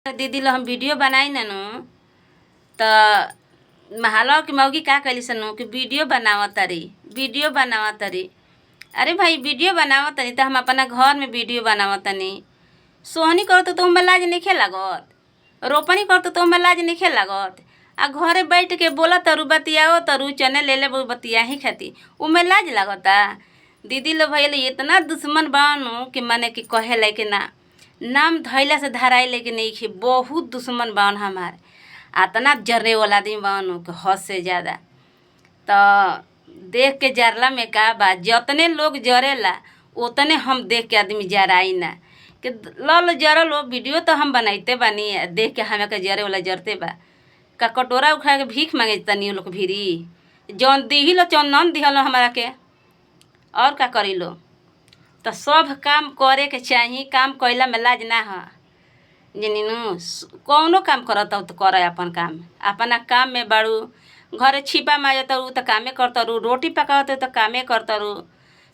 दीदी लो हम वीडियो बनाई ननु तो महालो की मौगी का कैली सनु कि वीडियो बनावत तरी। अरे भाई वीडियो बनावत तनी तो हम अपना घर में वीडियो बनावत तनी। सोहनी करत तो हमें लाज नहीं लागत, रोपनी करत तो हमें लाज नहीं लागत। आ घरे बैठ के बोला तरु बतियाओ तरु चने ले ले बतिया ही खाती उमें लाज लागता। दीदी लो भैया इतना दुश्मन बानु कि माने कि कहे ला कि ना नाम धैला से धराई लेके नहीं खे, बहुत दुश्मन बावन हमार। इतना जरे वाला आदमी बावन कि हद से ज़्यादा। तो देख के जरला में का बा, जतने लोग जरेला उतने हम देख के आदमी जराई ना कि लो जरल लो वीडियो तो हम बनाइते बानी। देख के हमें के जरे वाला जरते बा का कटोरा उठा के भीख मांगे तनी लोग भिरी जौन दी लो चौन दिहलो हमारा के और का करी लो। तो सब काम करे के चाहिए, काम कैला में लाज ना है जनीनु। कौनो काम करत तो कर अपन काम, अपना काम में बाड़ू। घरे छिपा मारत तो कामे करतरू, रोटी पकावत तो कामे करतरू,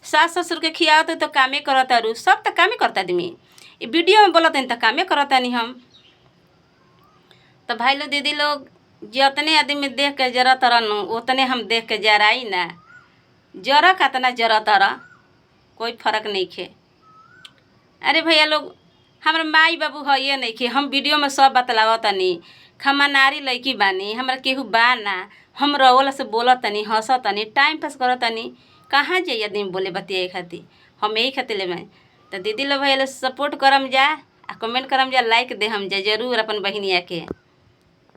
सास ससुर के खियावत तो कामे करतरू, सब तो कामे करता आदमी। वीडियो में बोलत तो कामे करतानी हम। तो भाई लोग दीदी लोग जितने आदमी देख के जरा तरह उतने हम देख के जराई ना। जरा कतना जरा तरह कोई फर्क नहीं खे। अरे भैया लोग हमारे माई बाबू है ये नहीं खे, हम वीडियो में सब बतलावत तनी। खमानारी लड़की बानी, हमारा केहू बा ना, हम रवला से बोलत तनी, हंसत तनी, टाइम पास करत तनी। कहाँ जाइए आदमी बोले बतियाए खातिर, हम यही खातिर ले मैं। तो दीदी लोग भैया लोग सपोर्ट करम जा, कमेंट करम जा, लाइक दे हम जा जरूर अपन बहनिया के।